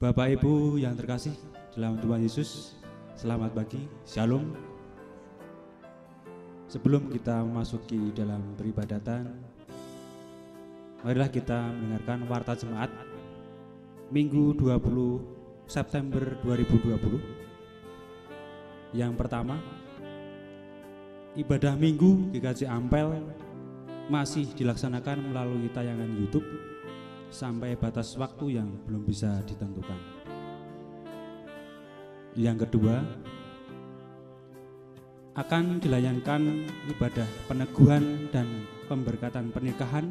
Bapak Ibu yang terkasih dalam Tuhan Yesus, selamat pagi, Shalom. Sebelum kita memasuki dalam peribadatan, marilah kita mendengarkan warta jemaat Minggu 20 September 2020. Yang pertama, ibadah Minggu GKJ Ampel masih dilaksanakan melalui tayangan YouTube sampai batas waktu yang belum bisa ditentukan. Yang kedua, akan dilayankan ibadah peneguhan dan pemberkatan pernikahan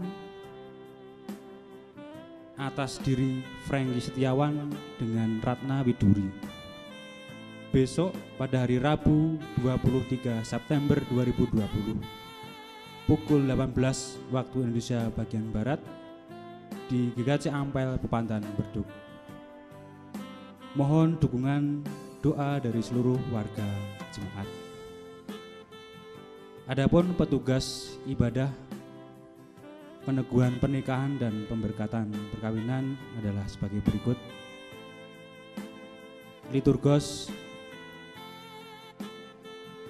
atas diri Franky Setiawan dengan Ratna Widuri. Besok pada hari Rabu 23 September 2020 pukul 18 waktu Indonesia bagian Barat di GKJ Ampel Pepantan Berduk. Mohon dukungan doa dari seluruh warga jemaat. Adapun petugas ibadah peneguhan pernikahan dan pemberkatan perkawinan adalah sebagai berikut. Liturgos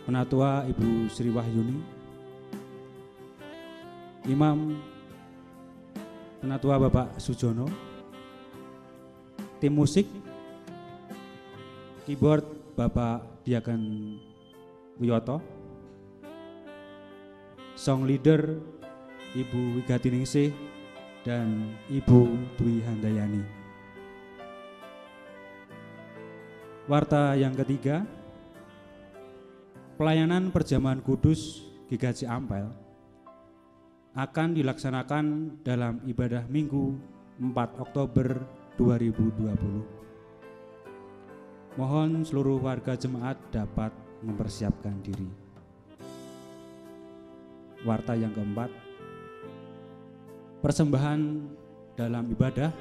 Penatua Ibu Sri Wahyuni, Imam Penatua Bapak Sujono, tim musik, keyboard Bapak Diaken Wiyoto, song leader Ibu Wigatiningsih dan Ibu Dwi Handayani. Warta yang ketiga, pelayanan perjamuan kudus GKJ Ampel akan dilaksanakan dalam ibadah Minggu 4 Oktober 2020. Mohon seluruh warga jemaat dapat mempersiapkan diri. Warta yang keempat, persembahan dalam ibadah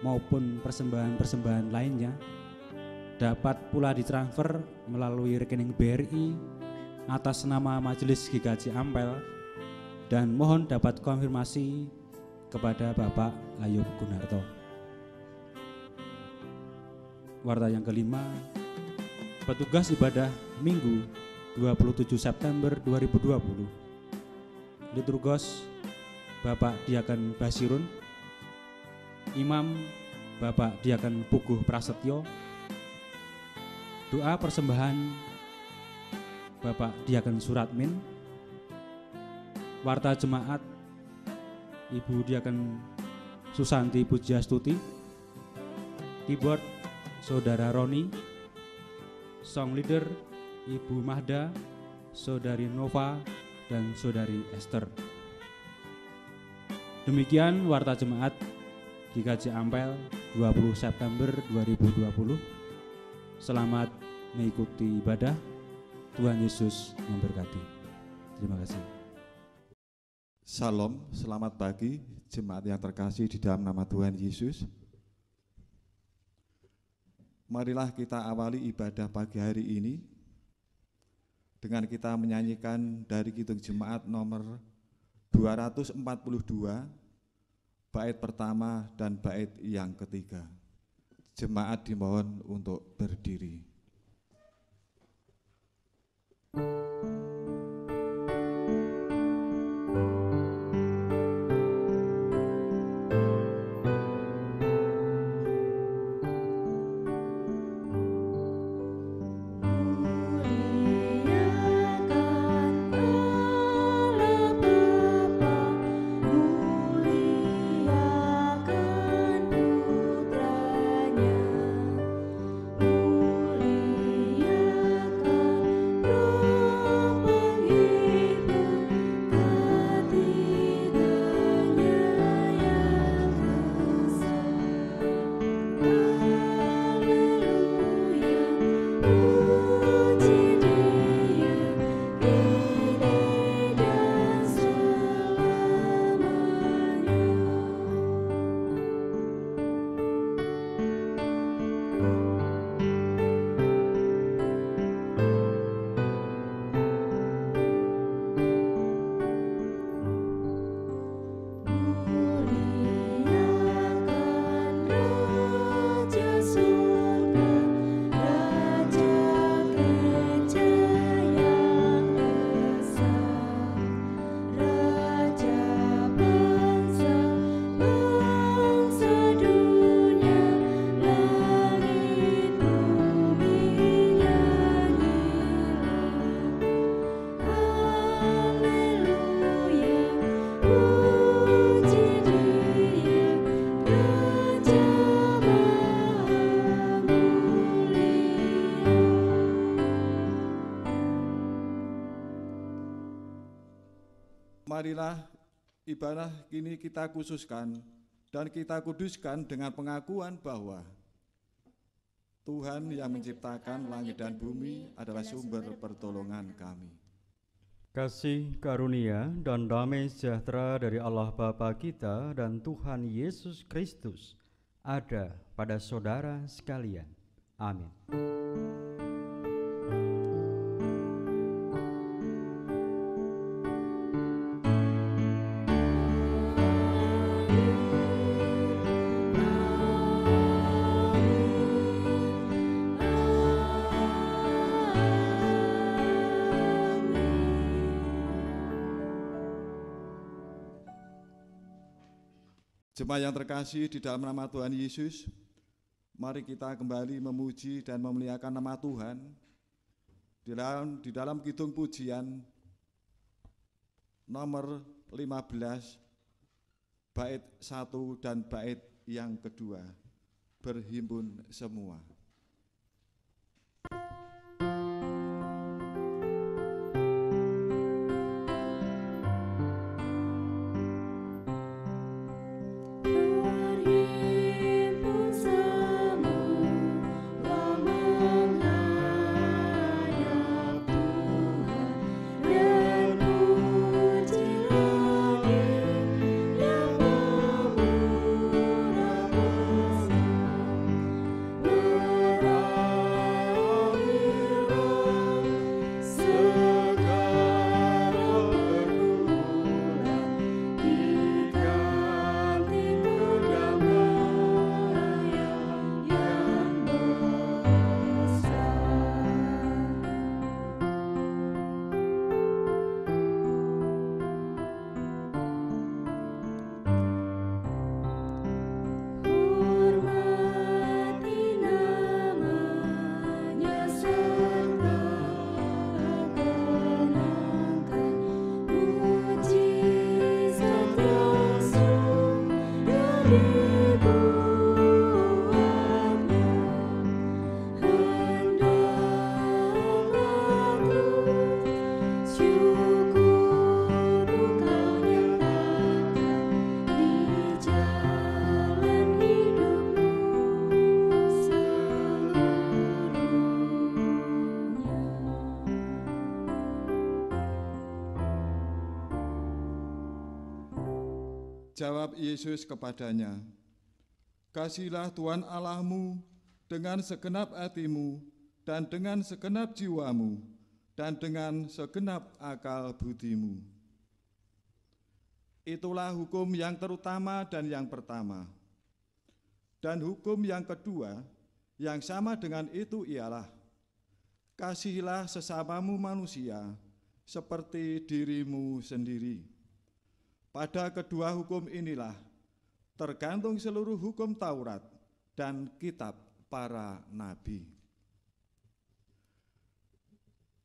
maupun persembahan-persembahan lainnya dapat pula ditransfer melalui rekening BRI atas nama Majelis GKJ Ampel, dan mohon dapat konfirmasi kepada Bapak Ayub Gunarto. Warta yang kelima, petugas ibadah Minggu 27 September 2020. Liturgos Bapak Diaken Basirun, Imam Bapak Diaken Puguh Prasetyo, doa persembahan Bapak Diaken Suratmin, warta jemaat Ibu Diaken Susanti Pujiastuti, keyboard Saudara Roni, song leader Ibu Mahda, Saudari Nova, dan Saudari Esther. Demikian warta jemaat GKJ Ampel 20 September 2020. Selamat mengikuti ibadah. Tuhan Yesus memberkati. Terima kasih. Salam, selamat pagi jemaat yang terkasih di dalam nama Tuhan Yesus. Marilah kita awali ibadah pagi hari ini dengan kita menyanyikan dari Kidung Jemaat nomor 242, bait pertama dan bait yang ketiga. Jemaat dimohon untuk berdiri. Muliakan marilah ibadah kini kita khususkan dan kita kuduskan dengan pengakuan bahwa Tuhan yang menciptakan langit dan bumi adalah sumber pertolongan kami. Kasih karunia dan damai sejahtera dari Allah Bapa kita dan Tuhan Yesus Kristus ada pada saudara sekalian. Amin. Jemaat yang terkasih di dalam nama Tuhan Yesus, mari kita kembali memuji dan memuliakan nama Tuhan di dalam kidung pujian nomor 15, bait 1 dan bait yang kedua, berhimpun semua. Jawab Yesus kepadanya, "Kasihilah Tuhan Allahmu dengan segenap hatimu dan dengan segenap jiwamu dan dengan segenap akal budimu. Itulah hukum yang terutama dan yang pertama. Dan hukum yang kedua yang sama dengan itu ialah, kasihilah sesamamu manusia seperti dirimu sendiri. Pada kedua hukum inilah tergantung seluruh hukum Taurat dan kitab para nabi."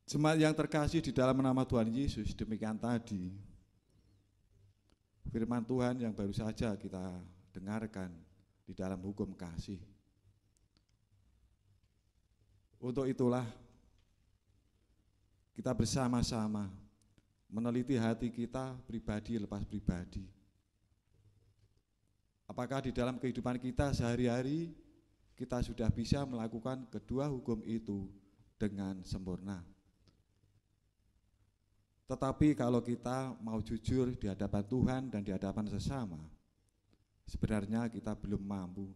Jemaat yang terkasih di dalam nama Tuhan Yesus, demikian tadi firman Tuhan yang baru saja kita dengarkan di dalam hukum kasih. Untuk itulah kita bersama-sama meneliti hati kita pribadi lepas pribadi. Apakah di dalam kehidupan kita sehari-hari kita sudah bisa melakukan kedua hukum itu dengan sempurna? Tetapi kalau kita mau jujur di hadapan Tuhan dan di hadapan sesama, sebenarnya kita belum mampu.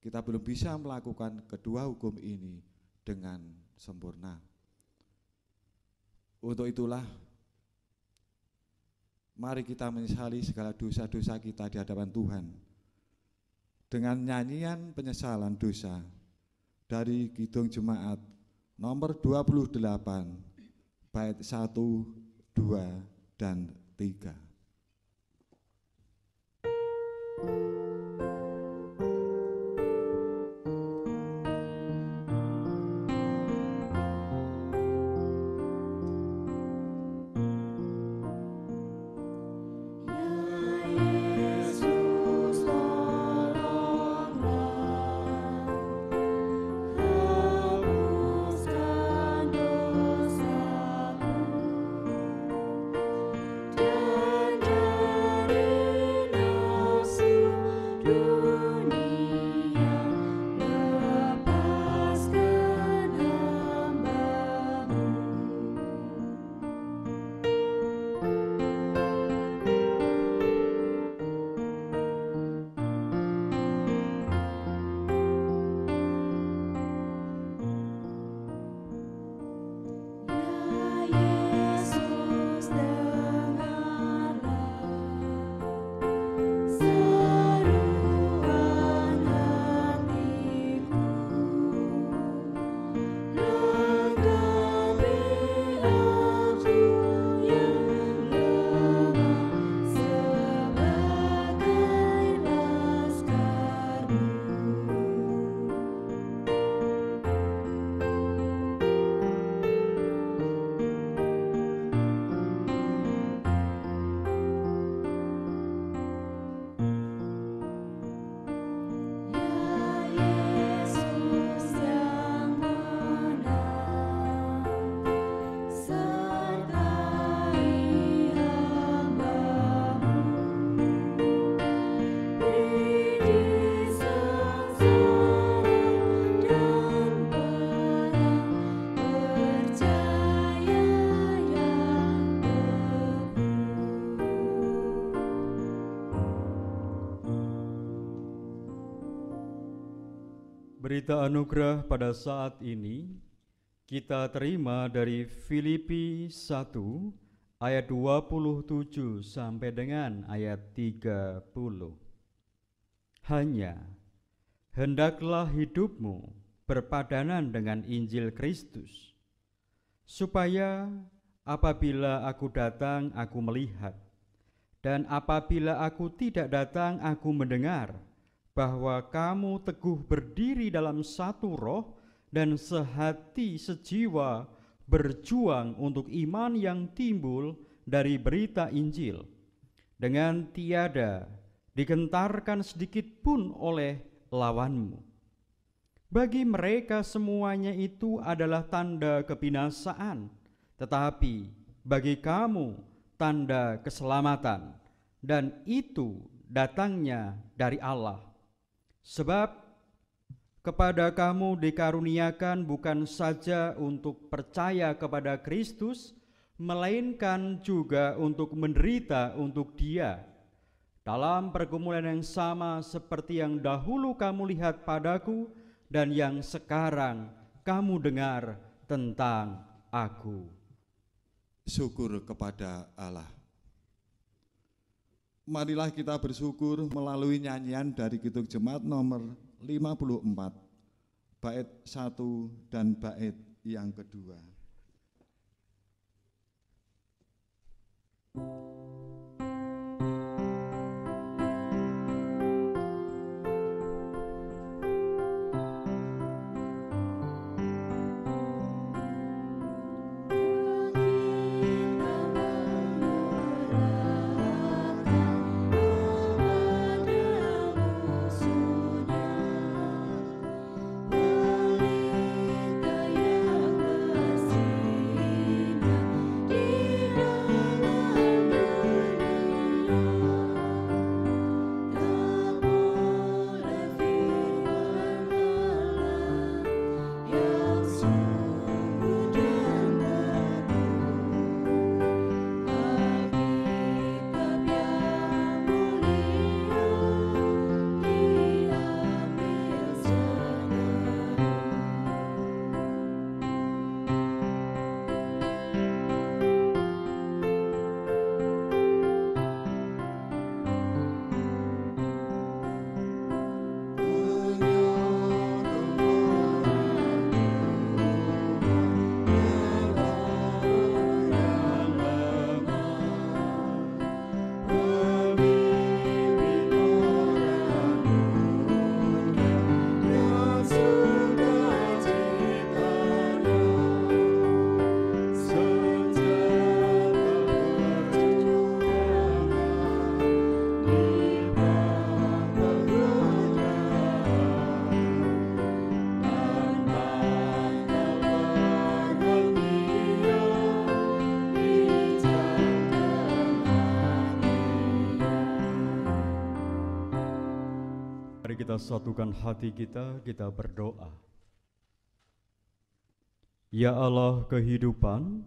Kita belum bisa melakukan kedua hukum ini dengan sempurna. Untuk itulah, mari kita menyesali segala dosa-dosa kita di hadapan Tuhan dengan nyanyian penyesalan dosa dari Kidung Jemaat nomor 28, bait 1, 2, dan 3. Dosaku Berita anugerah pada saat ini kita terima dari Filipi 1 ayat 27 sampai dengan ayat 30. Hanya hendaklah hidupmu berpadanan dengan Injil Kristus, supaya apabila aku datang aku melihat, dan apabila aku tidak datang aku mendengar, bahwa kamu teguh berdiri dalam satu roh dan sehati sejiwa berjuang untuk iman yang timbul dari berita Injil, dengan tiada digentarkan sedikit pun oleh lawanmu. Bagi mereka semuanya itu adalah tanda kebinasaan, tetapi bagi kamu tanda keselamatan, dan itu datangnya dari Allah. Sebab kepada kamu dikaruniakan bukan saja untuk percaya kepada Kristus, melainkan juga untuk menderita untuk Dia, dalam pergumulan yang sama seperti yang dahulu kamu lihat padaku dan yang sekarang kamu dengar tentang aku. Syukur kepada Allah. Marilah kita bersyukur melalui nyanyian dari Kidung Jemaat nomor 54, bait 1 dan bait yang kedua. Mari kita satukan hati kita berdoa. Ya Allah kehidupan,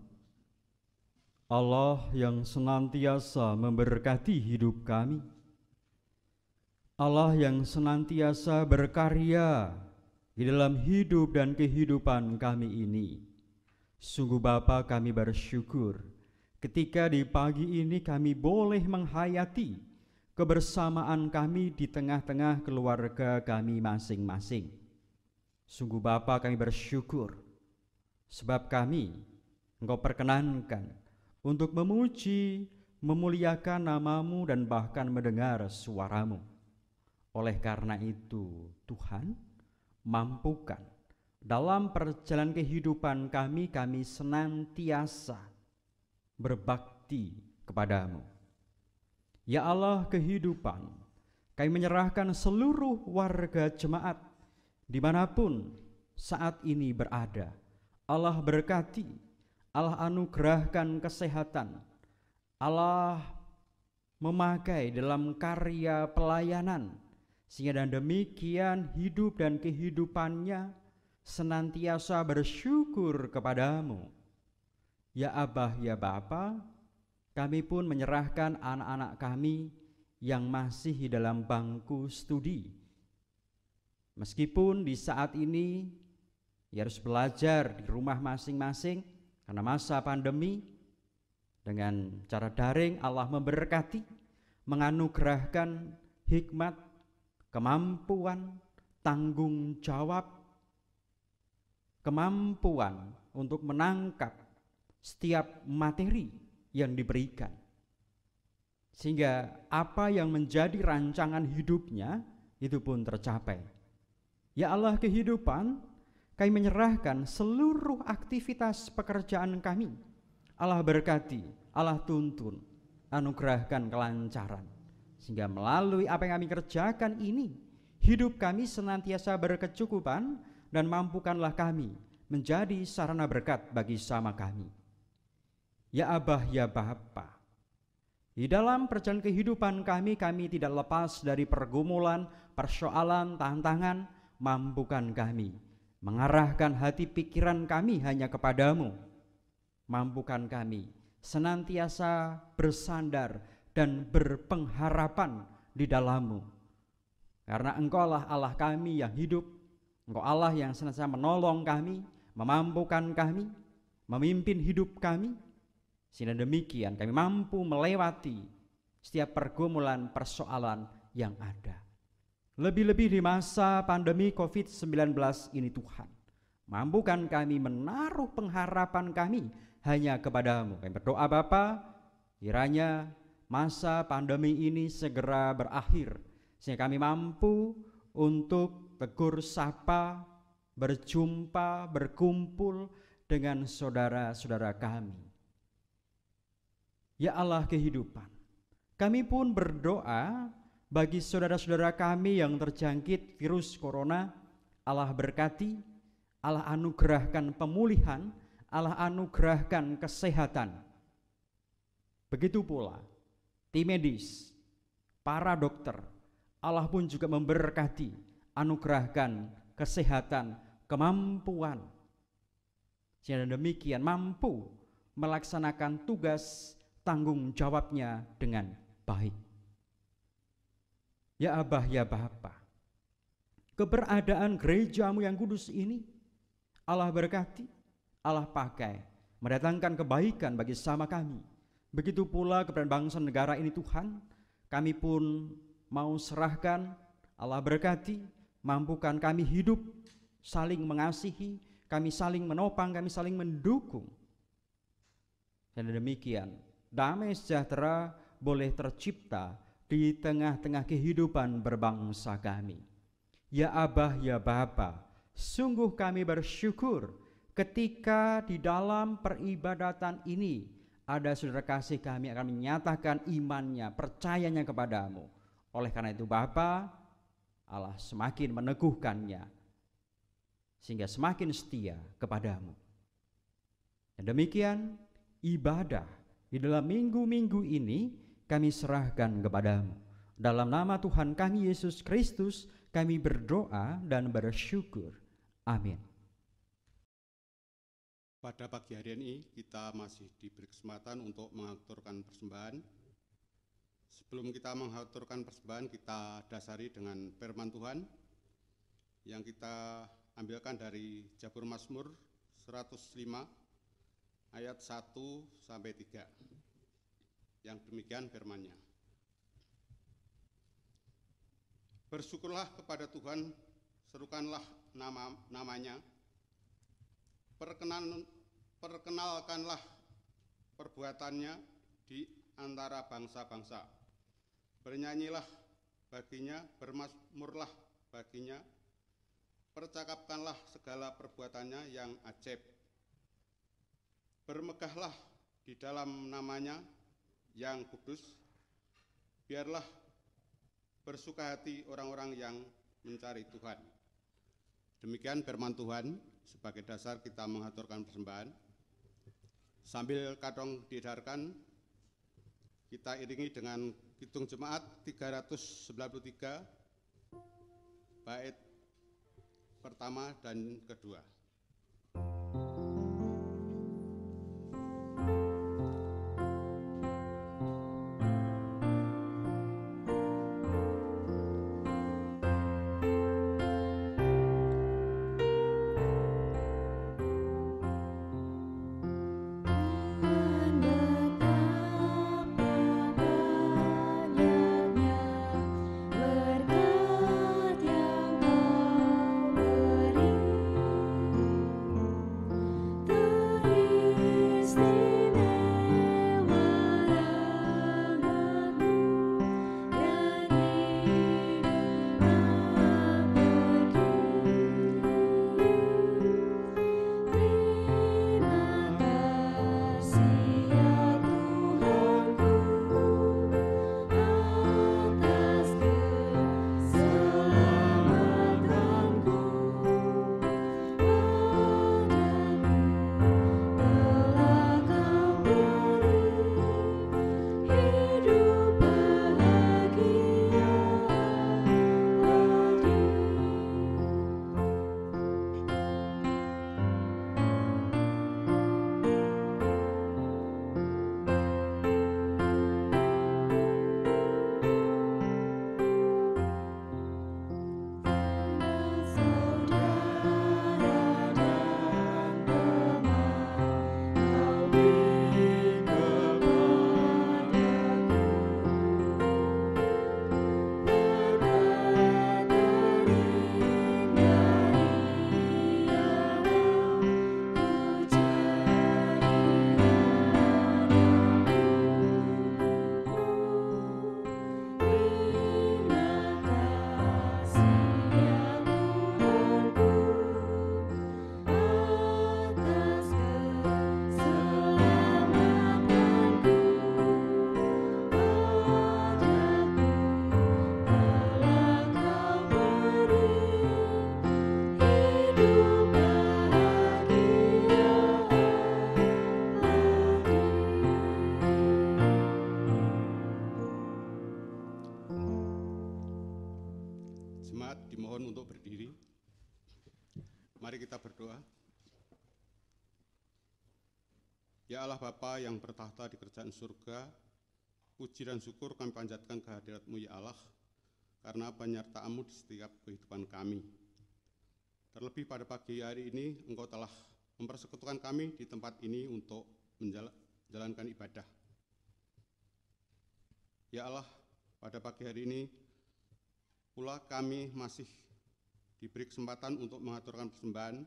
Allah yang senantiasa memberkati hidup kami, Allah yang senantiasa berkarya di dalam hidup dan kehidupan kami ini. Sungguh Bapa, kami bersyukur ketika di pagi ini kami boleh menghayati kebersamaan kami di tengah-tengah keluarga kami masing-masing. Sungguh Bapa, kami bersyukur sebab kami Engkau perkenankan untuk memuji, memuliakan nama-Mu dan bahkan mendengar suara-Mu. Oleh karena itu, Tuhan, mampukan dalam perjalanan kehidupan kami senantiasa berbakti kepada-Mu. Ya Allah kehidupan, kami menyerahkan seluruh warga jemaat dimanapun saat ini berada. Allah berkati, Allah anugerahkan kesehatan, Allah memakai dalam karya pelayanan, sehingga dan demikian hidup dan kehidupannya senantiasa bersyukur kepada-Mu. Ya Abah, ya Bapa, kami pun menyerahkan anak-anak kami yang masih dalam bangku studi. Meskipun di saat ini ia harus belajar di rumah masing-masing karena masa pandemi, dengan cara daring Allah memberkati, menganugerahkan hikmat, kemampuan, tanggung jawab, kemampuan untuk menangkap setiap materi yang diberikan. Sehingga apa yang menjadi rancangan hidupnya itu pun tercapai. Ya Allah kehidupan, kami menyerahkan seluruh aktivitas pekerjaan kami. Allah berkati, Allah tuntun, anugerahkan kelancaran. Sehingga melalui apa yang kami kerjakan ini, hidup kami senantiasa berkecukupan dan mampukanlah kami menjadi sarana berkat bagi sesama kami. Ya Abah, ya Bapa, di dalam perjalanan kehidupan kami tidak lepas dari pergumulan, persoalan, tantangan. Mampukan kami mengarahkan hati pikiran kami hanya kepadamu. Mampukan kami senantiasa bersandar dan berpengharapan di dalam-Mu. Karena Engkaulah Allah kami yang hidup, Engkau Allah yang senantiasa menolong kami, memampukan kami, memimpin hidup kami. Sehingga demikian kami mampu melewati setiap pergumulan persoalan yang ada. Lebih-lebih di masa pandemi COVID-19 ini Tuhan, mampukan kami menaruh pengharapan kami hanya kepadamu. Kami berdoa Bapa, kiranya masa pandemi ini segera berakhir, sehingga kami mampu untuk tegur sapa, berjumpa, berkumpul dengan saudara-saudara kami. Ya Allah kehidupan, kami pun berdoa bagi saudara-saudara kami yang terjangkit virus corona. Allah berkati, Allah anugerahkan pemulihan, Allah anugerahkan kesehatan. Begitu pula tim medis, para dokter, Allah pun juga memberkati, anugerahkan kesehatan, kemampuan. Sehingga demikian mampu melaksanakan tugas tanggung jawabnya dengan baik. Ya Abah, ya Bapa, keberadaan gereja-Mu yang kudus ini Allah berkati, Allah pakai mendatangkan kebaikan bagi sesama kami. Begitu pula kepada bangsa negara ini Tuhan, kami pun mau serahkan. Allah berkati, mampukan kami hidup saling mengasihi, kami saling menopang, kami saling mendukung. Dan demikian damai sejahtera boleh tercipta di tengah-tengah kehidupan berbangsa kami. Ya Abah, ya Bapa, sungguh kami bersyukur ketika di dalam peribadatan ini ada saudara kasih kami akan menyatakan imannya, percayanya kepadamu. Oleh karena itu Bapa, Allah semakin meneguhkannya sehingga semakin setia kepadamu. Dan demikian ibadah di dalam minggu-minggu ini kami serahkan kepadamu. Dalam nama Tuhan kami Yesus Kristus kami berdoa dan bersyukur. Amin. Pada pagi hari ini kita masih diberi kesempatan untuk mengaturkan persembahan. Sebelum kita mengaturkan persembahan, kita dasari dengan firman Tuhan yang kita ambilkan dari Jabur Mazmur 105 ayat 1 sampai 3. Yang demikian firman-Nya. Bersyukurlah kepada Tuhan, serukanlah namanya, perkenalkanlah perbuatannya di antara bangsa-bangsa. Bernyanyilah baginya, bermazmurlah baginya, percakapkanlah segala perbuatannya yang ajaib. Bermegahlah di dalam namanya yang kudus, biarlah bersuka hati orang-orang yang mencari Tuhan. Demikian firman Tuhan. Sebagai dasar kita mengaturkan persembahan. Sambil kadang diedarkan, kita iringi dengan hitung jemaat 393 bait pertama dan kedua. berdoa. Ya Allah Bapa yang bertahta di kerajaan surga, puji dan syukur kami panjatkan kehadirat-Mu ya Allah, karena penyertaan-Mu di setiap kehidupan kami. Terlebih pada pagi hari ini, Engkau telah mempersekutukan kami di tempat ini untuk menjalankan ibadah. Ya Allah, pada pagi hari ini pula kami masih diberi kesempatan untuk mengaturkan persembahan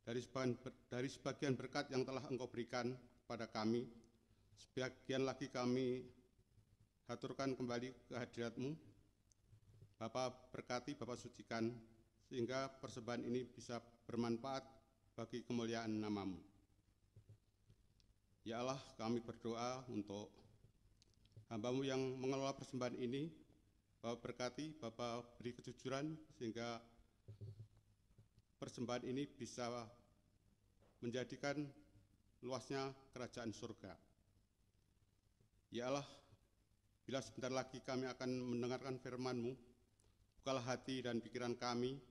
dari sebagian berkat yang telah Engkau berikan kepada kami. Sebagian lagi kami haturkan kembali ke hadirat-Mu. Bapa berkati, Bapa sucikan, sehingga persembahan ini bisa bermanfaat bagi kemuliaan nama-Mu. Ya Allah, kami berdoa untuk hamba-Mu yang mengelola persembahan ini. Bapa berkati, Bapa beri kejujuran, sehingga persembahan ini bisa menjadikan luasnya kerajaan surga. Ya Allah, bila sebentar lagi kami akan mendengarkan firman-Mu, bukalah hati dan pikiran kami,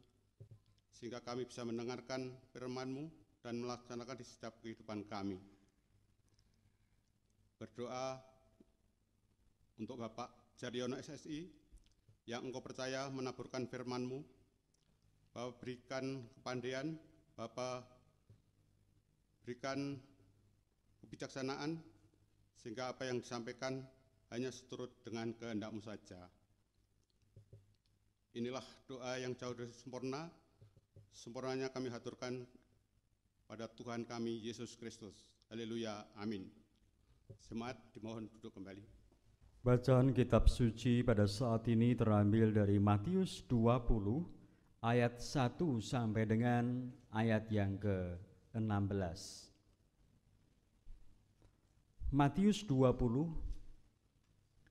sehingga kami bisa mendengarkan firman-Mu dan melaksanakan di setiap kehidupan kami. Berdoa untuk Bapak Jaryono SSI, yang Engkau percaya menaburkan firman-Mu. Bapak berikan kepandaian, Bapak berikan kebijaksanaan, sehingga apa yang disampaikan hanya seturut dengan kehendak-Mu saja. Inilah doa yang jauh dari sempurna. Sempurnanya kami haturkan pada Tuhan kami Yesus Kristus. Haleluya, amin. Jemaat dimohon duduk kembali. Bacaan kitab suci pada saat ini terambil dari Matius 20 ayat 1 sampai dengan ayat yang ke-16. Matius 20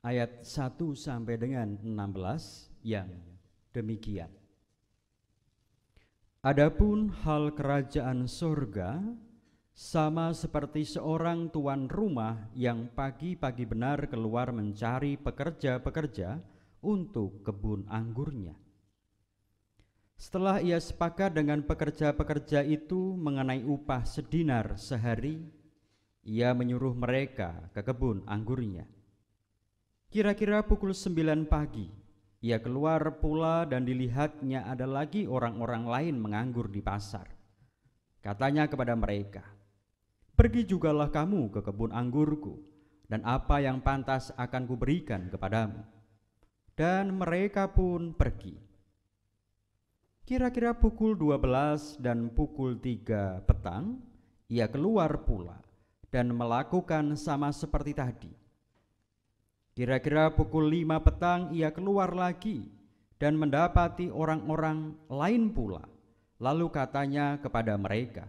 ayat 1 sampai dengan 16 yang demikian. Adapun hal kerajaan surga sama seperti seorang tuan rumah yang pagi-pagi benar keluar mencari pekerja-pekerja untuk kebun anggurnya. Setelah ia sepakat dengan pekerja-pekerja itu mengenai upah sedinar sehari, ia menyuruh mereka ke kebun anggurnya. Kira-kira pukul 9 pagi, ia keluar pula dan dilihatnya ada lagi orang-orang lain menganggur di pasar. Katanya kepada mereka, "Pergi jugalah kamu ke kebun anggurku, dan apa yang pantas akan kuberikan kepadamu." Dan mereka pun pergi. Kira-kira pukul 12 dan pukul 3 petang, ia keluar pula dan melakukan sama seperti tadi. Kira-kira pukul 5 petang ia keluar lagi dan mendapati orang-orang lain pula. Lalu katanya kepada mereka,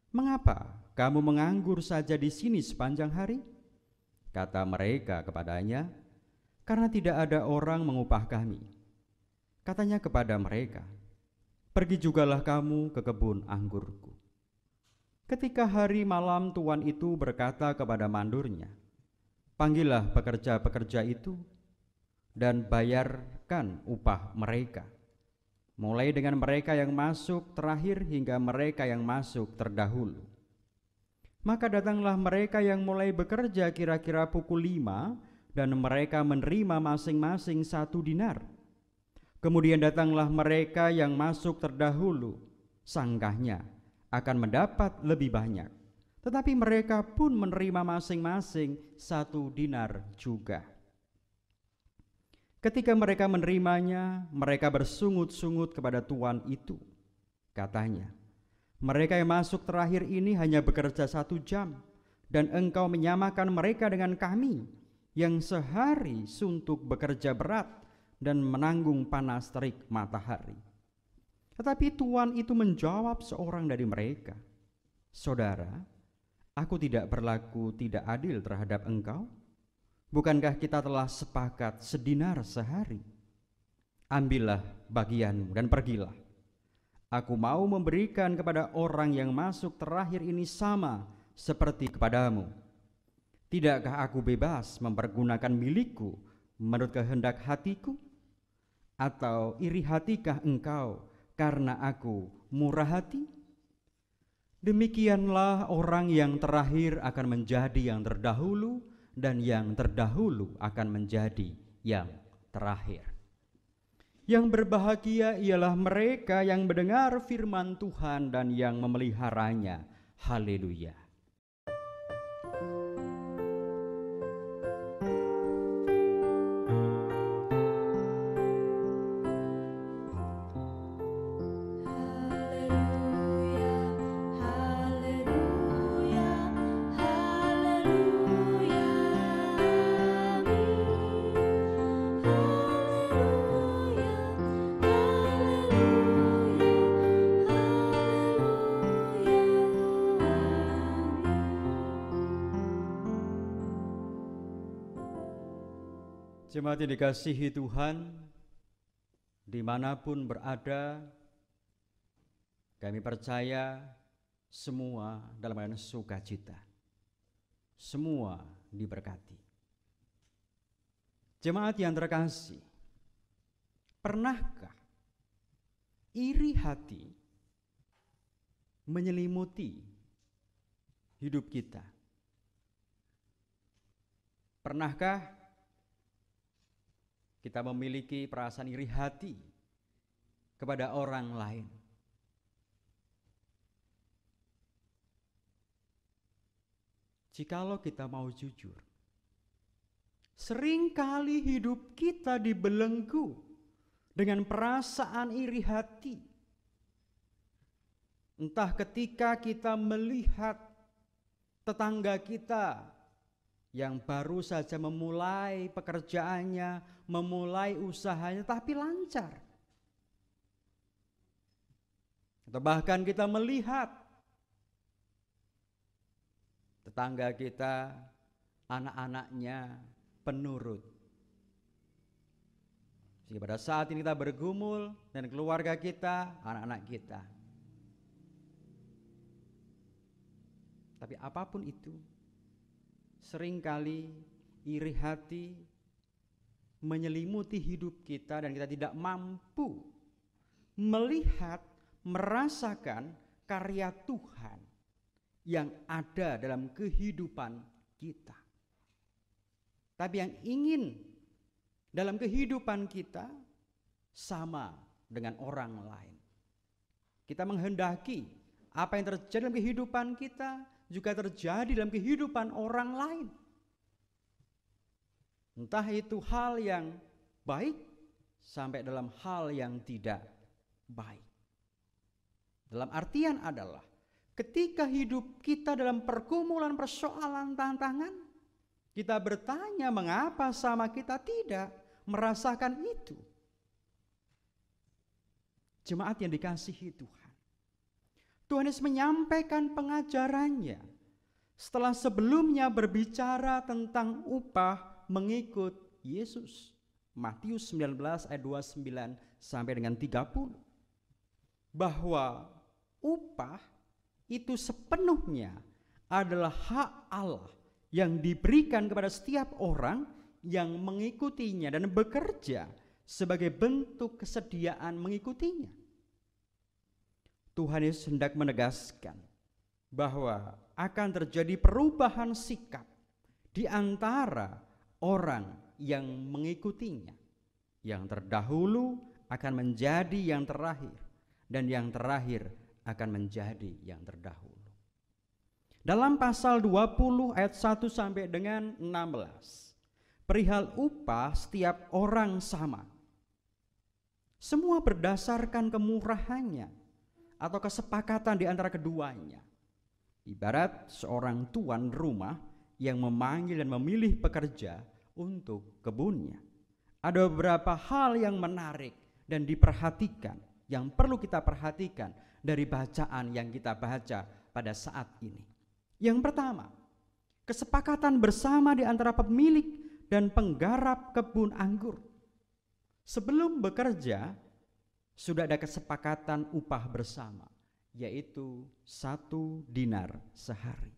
"Mengapa kamu menganggur saja di sini sepanjang hari?" Kata mereka kepadanya, "Karena tidak ada orang mengupah kami." Katanya kepada mereka, "Pergi jugalah kamu ke kebun anggurku." Ketika hari malam, tuan itu berkata kepada mandurnya, "Panggillah pekerja-pekerja itu dan bayarkan upah mereka, mulai dengan mereka yang masuk terakhir hingga mereka yang masuk terdahulu." Maka datanglah mereka yang mulai bekerja kira-kira pukul 5, dan mereka menerima masing-masing 1 dinar. Kemudian datanglah mereka yang masuk terdahulu, sangkanya akan mendapat lebih banyak, tetapi mereka pun menerima masing-masing 1 dinar juga. Ketika mereka menerimanya, mereka bersungut-sungut kepada tuan itu. Katanya, "Mereka yang masuk terakhir ini hanya bekerja 1 jam, dan engkau menyamakan mereka dengan kami yang sehari suntuk bekerja berat dan menanggung panas terik matahari." Tetapi tuan itu menjawab seorang dari mereka, "Saudara, aku tidak berlaku tidak adil terhadap engkau. Bukankah kita telah sepakat sedinar sehari? Ambillah bagianmu dan pergilah. Aku mau memberikan kepada orang yang masuk terakhir ini sama seperti kepadamu. Tidakkah aku bebas mempergunakan milikku menurut kehendak hatiku? Atau iri hatikah engkau karena aku murah hati?" Demikianlah orang yang terakhir akan menjadi yang terdahulu, dan yang terdahulu akan menjadi yang terakhir. Yang berbahagia ialah mereka yang mendengar firman Tuhan dan yang memeliharanya. Haleluya. Jemaat yang dikasihi Tuhan, dimanapun berada, kami percaya semua dalam keadaan sukacita, semua diberkati. Jemaat yang terkasih, pernahkah iri hati menyelimuti hidup kita? Pernahkah kita memiliki perasaan iri hati kepada orang lain? Jikalau kita mau jujur, seringkali hidup kita dibelenggu dengan perasaan iri hati. Entah ketika kita melihat tetangga kita yang baru saja memulai pekerjaannya, memulai usahanya, tapi lancar. Atau bahkan kita melihat tetangga kita, anak-anaknya penurut. Sehingga pada saat ini kita bergumul dan keluarga kita, anak-anak kita. Tapi apapun itu, seringkali iri hati menyelimuti hidup kita dan kita tidak mampu melihat, merasakan karya Tuhan yang ada dalam kehidupan kita. Tapi yang ingin dalam kehidupan kita sama dengan orang lain. Kita menghendaki apa yang terjadi dalam kehidupan kita juga terjadi dalam kehidupan orang lain. Entah itu hal yang baik sampai dalam hal yang tidak baik. Dalam artian adalah ketika hidup kita dalam pergumulan, persoalan, tantangan, kita bertanya mengapa sama kita tidak merasakan itu. Jemaat yang dikasihi Tuhan, Tuhan Yesus menyampaikan pengajarannya setelah sebelumnya berbicara tentang upah mengikut Yesus. Matius 19 ayat 29 sampai dengan 30. Bahwa upah itu sepenuhnya adalah hak Allah yang diberikan kepada setiap orang yang mengikutinya dan bekerja sebagai bentuk kesediaan mengikutinya. Tuhan Yesus hendak menegaskan bahwa akan terjadi perubahan sikap di antara orang yang mengikutinya. Yang terdahulu akan menjadi yang terakhir, dan yang terakhir akan menjadi yang terdahulu. Dalam pasal 20 ayat 1 sampai dengan 16, perihal upah setiap orang sama. Semua berdasarkan kemurahannya atau kesepakatan di antara keduanya. Ibarat seorang tuan rumah yang memanggil dan memilih pekerja untuk kebunnya. Ada beberapa hal yang menarik dan diperhatikan, yang perlu kita perhatikan dari bacaan yang kita baca pada saat ini. Yang pertama, kesepakatan bersama di antara pemilik dan penggarap kebun anggur. Sebelum bekerja, sudah ada kesepakatan upah bersama, yaitu 1 dinar sehari.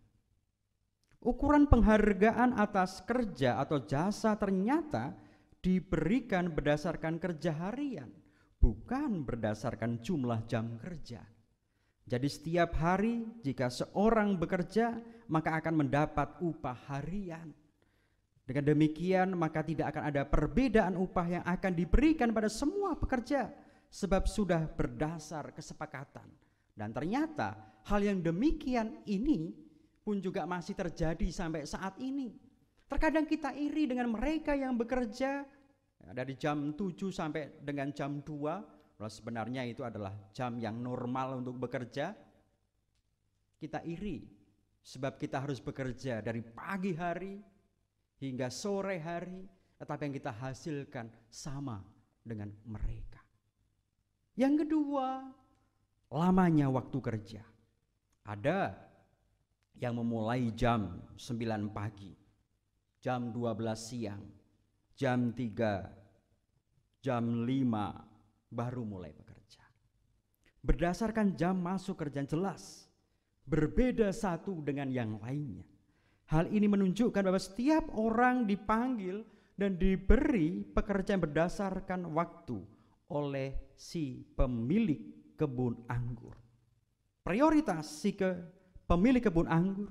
Ukuran penghargaan atas kerja atau jasa ternyata diberikan berdasarkan kerja harian, bukan berdasarkan jumlah jam kerja. Jadi setiap hari jika seorang bekerja, maka akan mendapat upah harian. Dengan demikian maka tidak akan ada perbedaan upah yang akan diberikan pada semua pekerja, sebab sudah berdasar kesepakatan. Dan ternyata hal yang demikian ini pun juga masih terjadi sampai saat ini. Terkadang kita iri dengan mereka yang bekerja dari jam 7 sampai dengan jam 2. Sebenarnya itu adalah jam yang normal untuk bekerja. Kita iri sebab kita harus bekerja dari pagi hari hingga sore hari, tetapi yang kita hasilkan sama dengan mereka. Yang kedua, lamanya waktu kerja. Ada yang memulai jam 9 pagi, jam 12 siang, jam 3, jam 5 baru mulai bekerja. Berdasarkan jam masuk kerja jelas, berbeda satu dengan yang lainnya. Hal ini menunjukkan bahwa setiap orang dipanggil dan diberi pekerjaan berdasarkan waktu oleh si pemilik kebun anggur. Prioritas si pemilik kebun anggur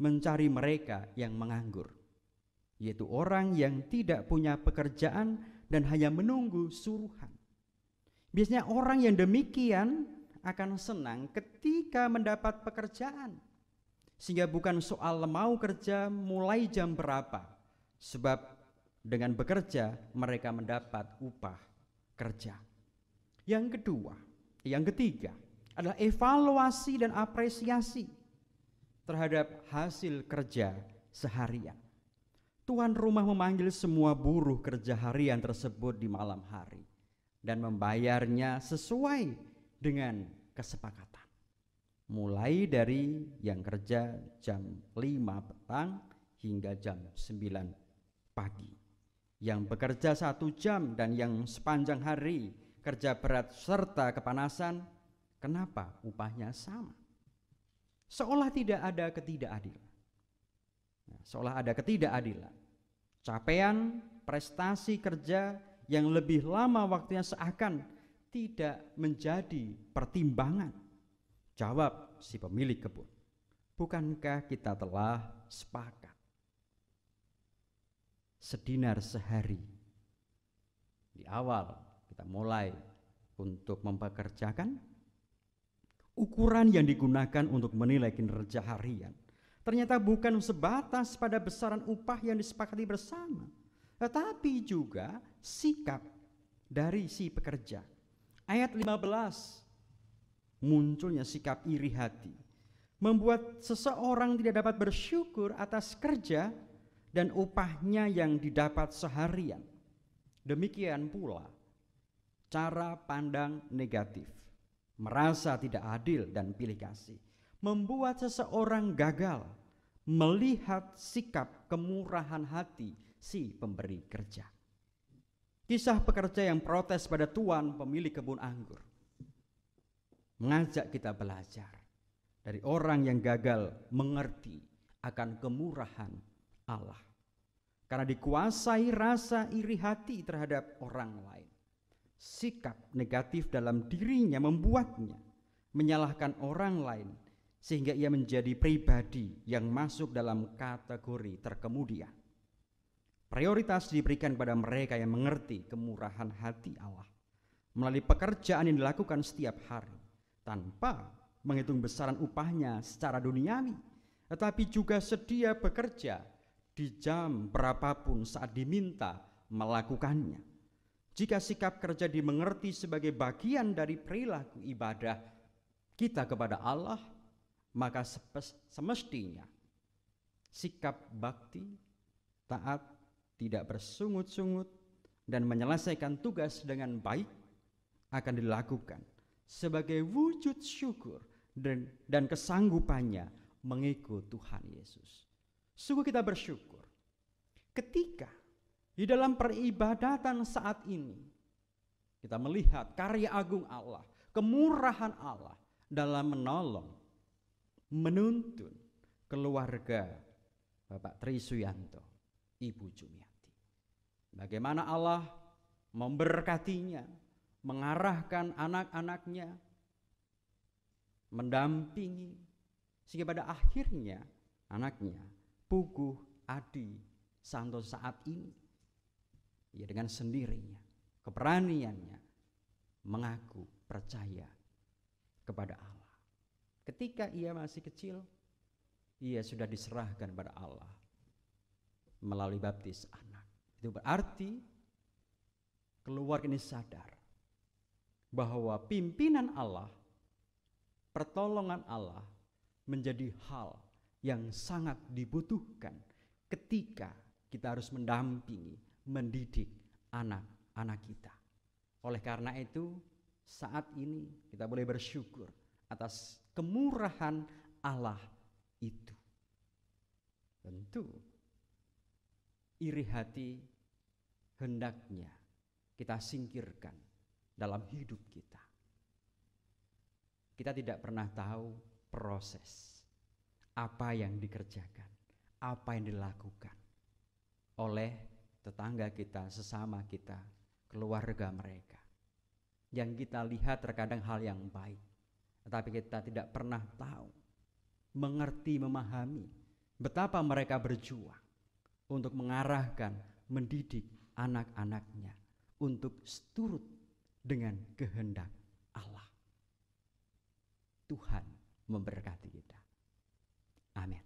mencari mereka yang menganggur, yaitu orang yang tidak punya pekerjaan dan hanya menunggu suruhan. Biasanya orang yang demikian akan senang ketika mendapat pekerjaan, sehingga bukan soal mau kerja mulai jam berapa, sebab dengan bekerja mereka mendapat upah kerja. Yang ketiga adalah evaluasi dan apresiasi terhadap hasil kerja seharian. Tuan rumah memanggil semua buruh kerja harian tersebut di malam hari dan membayarnya sesuai dengan kesepakatan. Mulai dari yang kerja jam 5 petang hingga jam 9 pagi. Yang bekerja 1 jam dan yang sepanjang hari kerja berat serta kepanasan, kenapa upahnya sama? Seolah tidak ada ketidakadilan. Seolah ada ketidakadilan. Capaian prestasi kerja yang lebih lama waktunya seakan tidak menjadi pertimbangan. Jawab si pemilik kebun, bukankah kita telah sepakat sedinar sehari di awal kita mulai untuk mempekerjakan? Ukuran yang digunakan untuk menilai kinerja harian ternyata bukan sebatas pada besaran upah yang disepakati bersama, tetapi juga sikap dari si pekerja. Ayat 15, munculnya sikap iri hati, membuat seseorang tidak dapat bersyukur atas kerja dan upahnya yang didapat seharian. Demikian pula cara pandang negatif, merasa tidak adil dan pilih kasih, membuat seseorang gagal melihat sikap kemurahan hati si pemberi kerja. Kisah pekerja yang protes pada tuan pemilik kebun anggur mengajak kita belajar dari orang yang gagal mengerti akan kemurahan Allah, karena dikuasai rasa iri hati terhadap orang lain. Sikap negatif dalam dirinya membuatnya menyalahkan orang lain, sehingga ia menjadi pribadi yang masuk dalam kategori terkemudian. Prioritas diberikan kepada mereka yang mengerti kemurahan hati Allah melalui pekerjaan yang dilakukan setiap hari tanpa menghitung besaran upahnya secara duniawi, tetapi juga sedia bekerja di jam berapapun saat diminta melakukannya. Jika sikap kerja dimengerti sebagai bagian dari perilaku ibadah kita kepada Allah, maka semestinya sikap bakti, taat, tidak bersungut-sungut, dan menyelesaikan tugas dengan baik akan dilakukan sebagai wujud syukur dan kesanggupannya mengikut Tuhan Yesus. Sungguh kita bersyukur ketika di dalam peribadatan saat ini kita melihat karya agung Allah, kemurahan Allah dalam menolong, menuntun keluarga Bapak Tri Suyanto, Ibu Jumiati. Bagaimana Allah memberkatinya, mengarahkan anak-anaknya mendampingi, sehingga pada akhirnya anaknya Puguh Adi Santoso saat ini, ya dengan sendirinya, keberaniannya mengaku percaya kepada Allah. Ketika ia masih kecil, ia sudah diserahkan pada Allah melalui baptis anak. Itu berarti keluarga ini sadar bahwa pimpinan Allah, pertolongan Allah menjadi hal yang sangat dibutuhkan ketika kita harus mendampingi, mendidik anak-anak kita. Oleh karena itu, saat ini kita boleh bersyukur atas kemurahan Allah itu. Tentu iri hati hendaknya kita singkirkan dalam hidup kita. Kita tidak pernah tahu proses apa yang dikerjakan, apa yang dilakukan oleh tetangga kita, sesama kita, keluarga mereka. Yang kita lihat terkadang hal yang baik, tetapi kita tidak pernah tahu, mengerti, memahami betapa mereka berjuang untuk mengarahkan, mendidik anak-anaknya untuk seturut dengan kehendak Allah. Tuhan memberkati kita. Amin.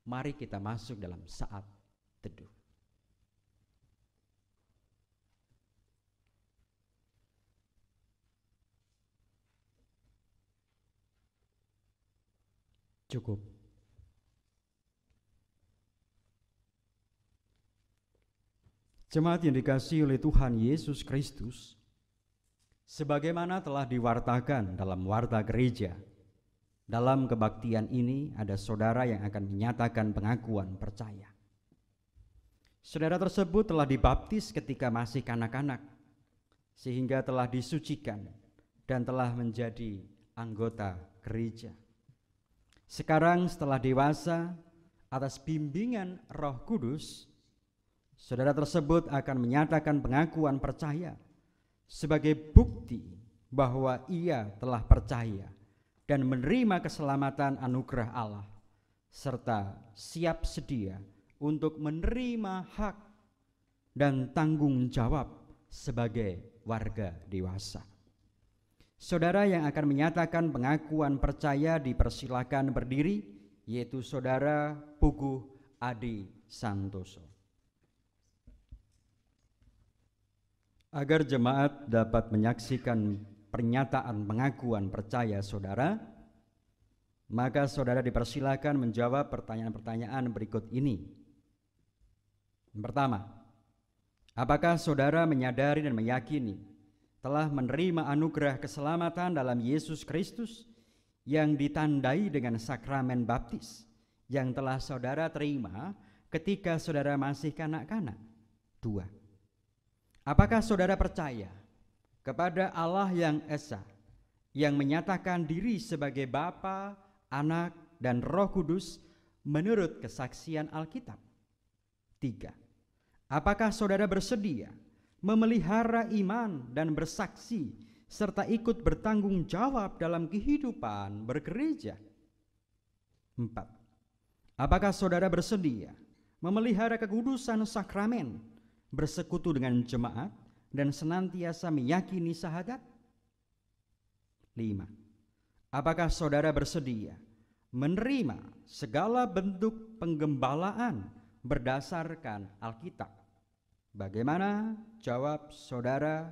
Mari kita masuk dalam saat teduh. Cukup. Jemaat yang dikasihi oleh Tuhan Yesus Kristus, sebagaimana telah diwartakan dalam warta gereja, dalam kebaktian ini ada saudara yang akan menyatakan pengakuan percaya. Saudara tersebut telah dibaptis ketika masih kanak-kanak, sehingga telah disucikan dan telah menjadi anggota gereja. Sekarang setelah dewasa, atas bimbingan Roh Kudus, saudara tersebut akan menyatakan pengakuan percaya sebagai bukti bahwa ia telah percaya dan menerima keselamatan anugerah Allah, serta siap sedia untuk menerima hak dan tanggung jawab sebagai warga dewasa. Saudara yang akan menyatakan pengakuan percaya dipersilakan berdiri, yaitu saudara Puguh Adi Santoso. Agar jemaat dapat menyaksikan pernyataan pengakuan percaya saudara, maka saudara dipersilakan menjawab pertanyaan-pertanyaan berikut ini. Yang pertama, apakah saudara menyadari dan meyakini telah menerima anugerah keselamatan dalam Yesus Kristus yang ditandai dengan sakramen baptis yang telah saudara terima ketika saudara masih kanak-kanak? 2. Apakah saudara percaya kepada Allah yang Esa, yang menyatakan diri sebagai Bapa, Anak, dan Roh Kudus menurut kesaksian Alkitab? 3. Apakah saudara bersedia memelihara iman dan bersaksi serta ikut bertanggung jawab dalam kehidupan bergereja? 4. Apakah saudara bersedia memelihara kekudusan sakramen, bersekutu dengan jemaat, dan senantiasa meyakini syahadat? 5. Apakah saudara bersedia menerima segala bentuk penggembalaan berdasarkan Alkitab? Bagaimana jawab saudara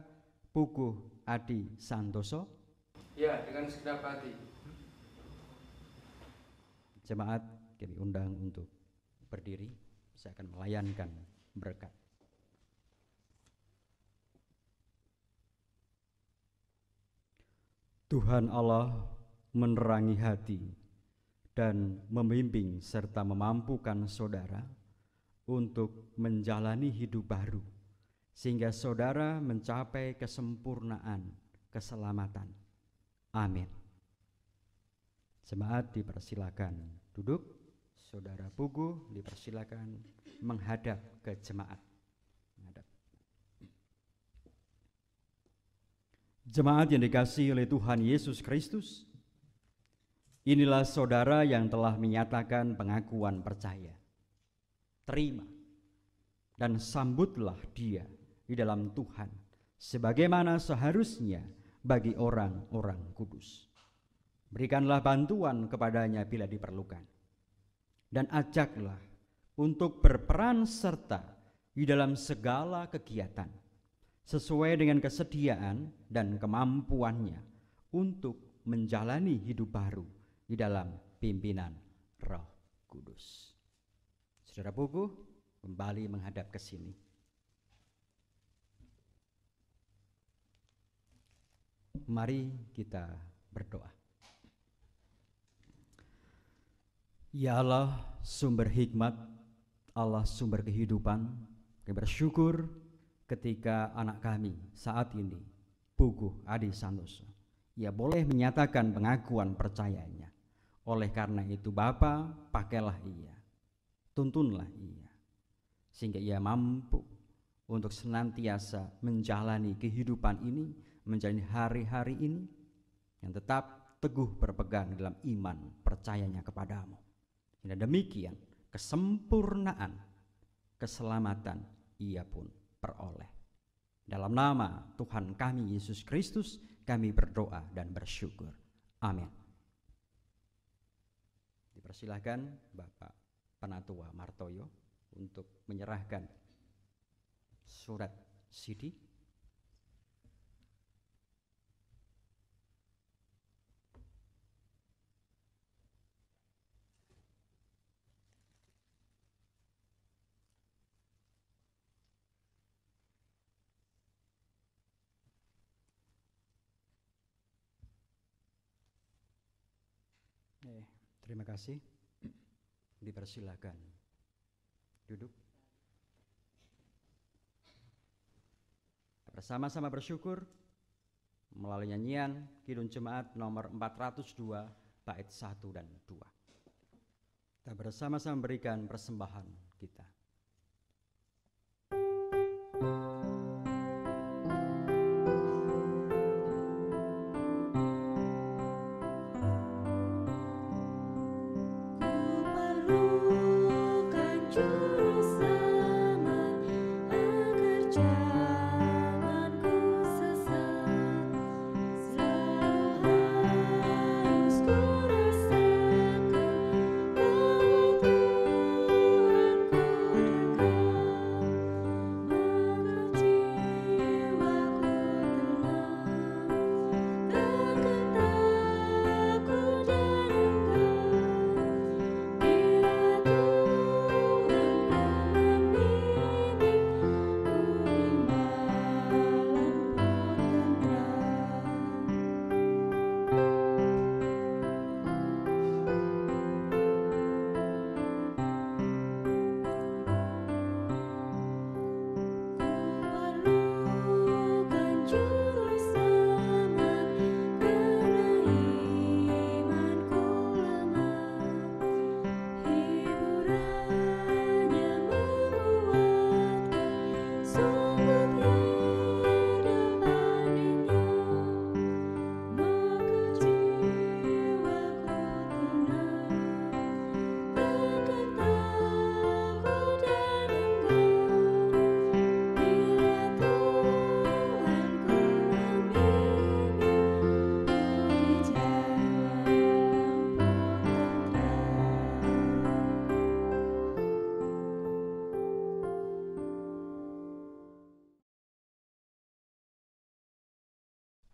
Puguh Adi Santoso? Ya, dengan segenap hati. Jemaat kami undang untuk berdiri. Saya akan melayankan berkat. Tuhan Allah menerangi hati dan membimbing serta memampukan saudara untuk menjalani hidup baru, sehingga saudara mencapai kesempurnaan keselamatan. Amin. Jemaat dipersilakan duduk, saudara Puguh dipersilakan menghadap ke jemaat. Jemaat yang dikasihi oleh Tuhan Yesus Kristus, Inilah saudara yang telah menyatakan pengakuan percaya. Terima dan sambutlah dia di dalam Tuhan, sebagaimana seharusnya bagi orang-orang kudus. Berikanlah bantuan kepadanya bila diperlukan, dan ajaklah untuk berperan serta di dalam segala kegiatan, sesuai dengan kesediaan dan kemampuannya untuk menjalani hidup baru di dalam pimpinan Roh Kudus. Saudara Pugu, kembali menghadap ke sini. Mari kita berdoa. Ya Allah, sumber hikmat, Allah sumber kehidupan, kami bersyukur ketika anak kami saat ini, Pugu Adi Santoso, ia boleh menyatakan pengakuan percayanya. Oleh karena itu Bapa, pakailah ia, tuntunlah ia, sehingga ia mampu untuk senantiasa menjalani kehidupan ini, menjalani hari-hari ini, yang tetap teguh berpegang dalam iman percayanya kepadamu. Dan demikian kesempurnaan, keselamatan ia pun peroleh. Dalam nama Tuhan kami Yesus Kristus kami berdoa dan bersyukur. Amin. Dipersilahkan Bapak Penatua Martoyo untuk menyerahkan surat CD. Terima kasih. Dipersilakan duduk. Bersama-sama bersyukur melalui nyanyian Kidung Jemaat nomor 402 bait 1 dan 2. Kita bersama-sama memberikan persembahan kita.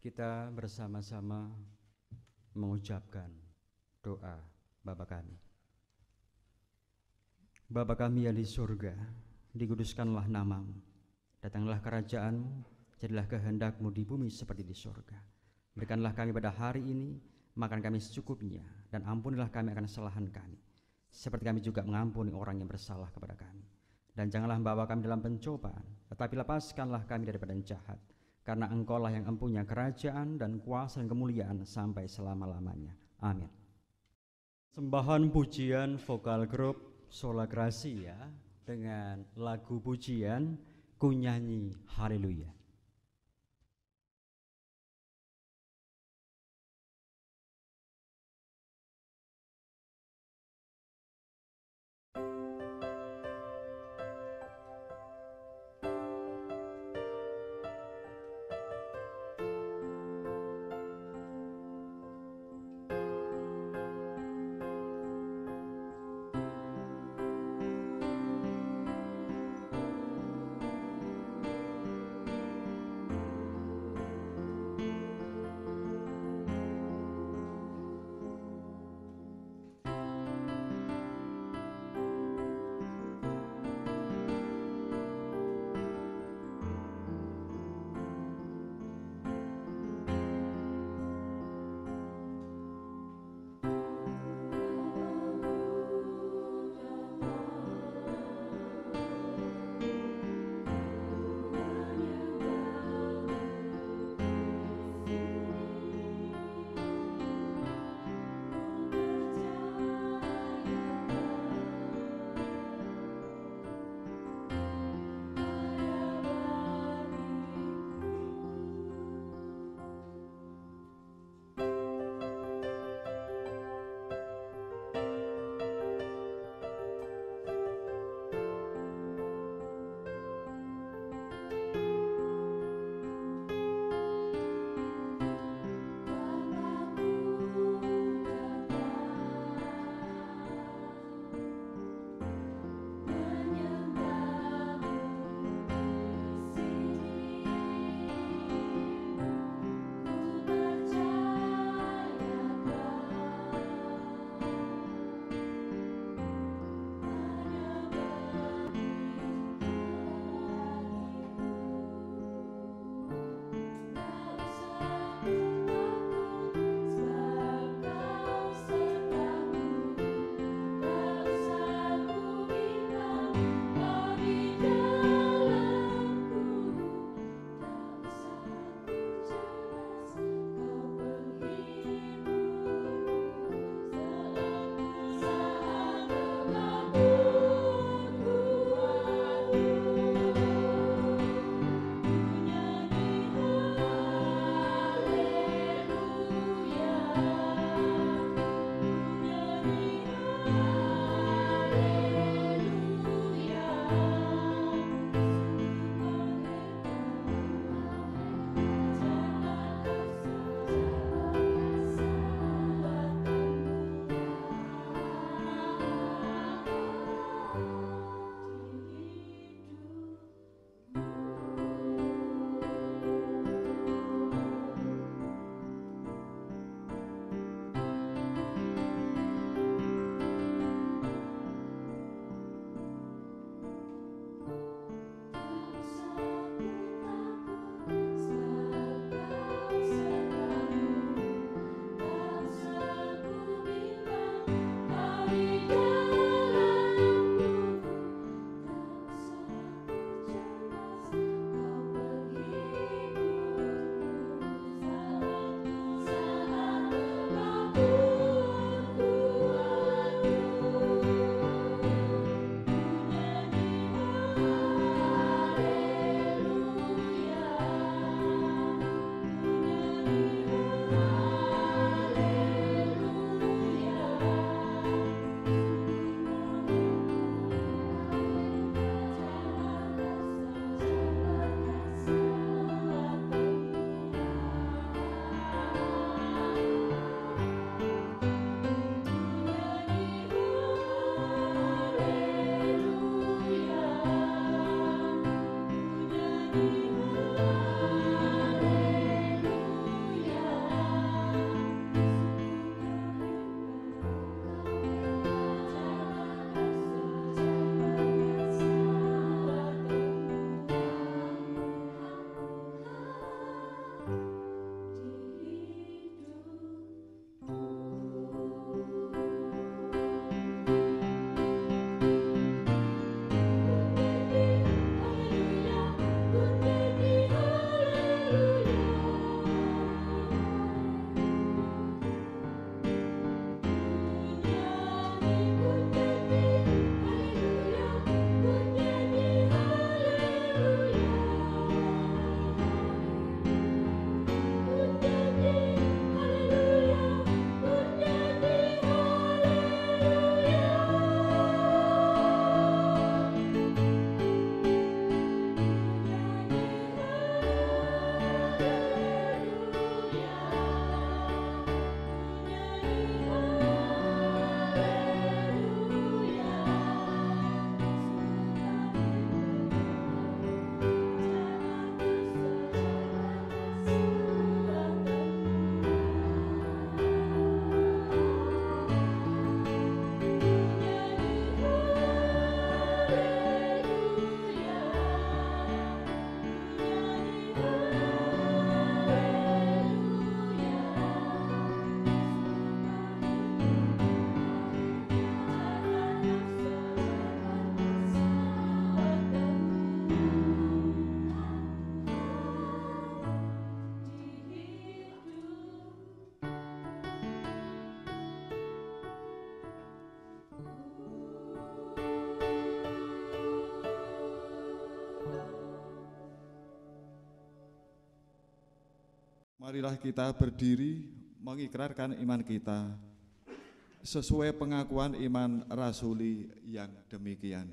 Kita bersama-sama mengucapkan doa Bapa kami. Bapa kami yang di surga, dikuduskanlah namamu, datanglah kerajaanmu, jadilah kehendakmu di bumi seperti di surga. Berikanlah kami pada hari ini makan kami secukupnya, dan ampunilah kami akan kesalahan kami, seperti kami juga mengampuni orang yang bersalah kepada kami. Dan janganlah membawa kami dalam pencobaan, tetapi lepaskanlah kami daripada yang jahat. Karena Engkaulah yang empunya kerajaan dan kuasa dan kemuliaan sampai selama-lamanya. Amin. Sembahan pujian vokal grup Sola Gracia dengan lagu pujian Ku Nyanyi Haleluya. Marilah kita berdiri mengikrarkan iman kita sesuai pengakuan iman rasuli yang demikian.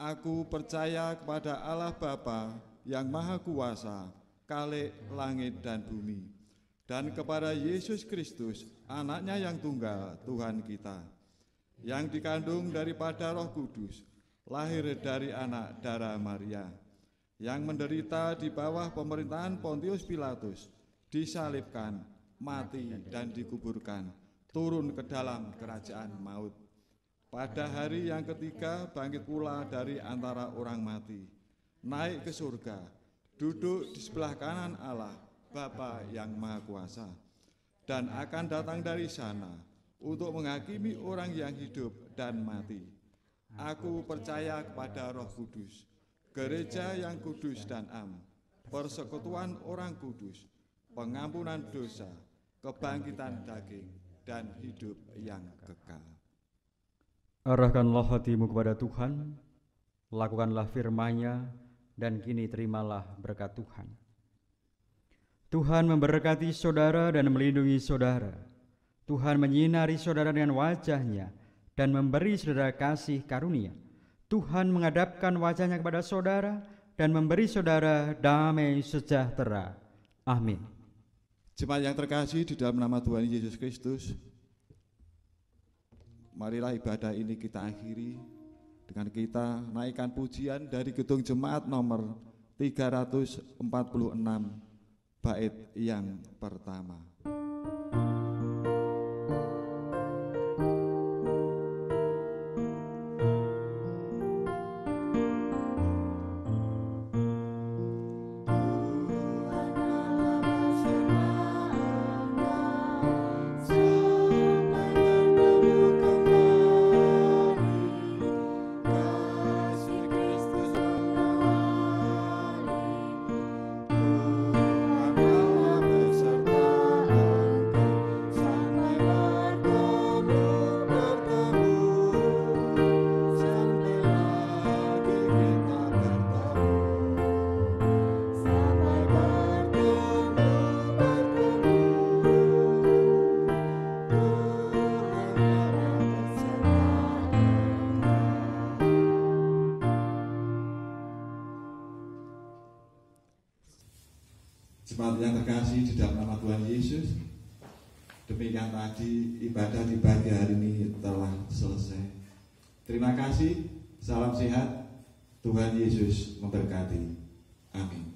Aku percaya kepada Allah Bapa yang Maha Kuasa, Khalik langit dan bumi, dan kepada Yesus Kristus, anaknya yang tunggal, Tuhan kita, yang dikandung daripada Roh Kudus, lahir dari anak darah Maria, yang menderita di bawah pemerintahan Pontius Pilatus, disalibkan, mati dan dikuburkan, turun ke dalam kerajaan maut. Pada hari yang ketiga bangkit pula dari antara orang mati, naik ke surga, duduk di sebelah kanan Allah, Bapa yang Maha Kuasa, dan akan datang dari sana untuk menghakimi orang yang hidup dan mati. Aku percaya kepada Roh Kudus, gereja yang kudus dan am, persekutuan orang kudus, pengampunan dosa, kebangkitan daging, dan hidup yang kekal. Arahkanlah hatimu kepada Tuhan, lakukanlah firman-Nya, dan kini terimalah berkat Tuhan. Tuhan memberkati saudara dan melindungi saudara. Tuhan menyinari saudara dengan wajah-Nya dan memberi saudara kasih karunia. Tuhan menghadapkan wajah-Nya kepada saudara dan memberi saudara damai sejahtera. Amin. Jemaat yang terkasih di dalam nama Tuhan Yesus Kristus, marilah ibadah ini kita akhiri dengan kita naikkan pujian dari gedung jemaat nomor 346, bait yang pertama. Jemaat yang terkasih di dalam nama Tuhan Yesus, demikian tadi ibadah di pagi hari ini telah selesai. Terima kasih, salam sehat, Tuhan Yesus memberkati. Amin.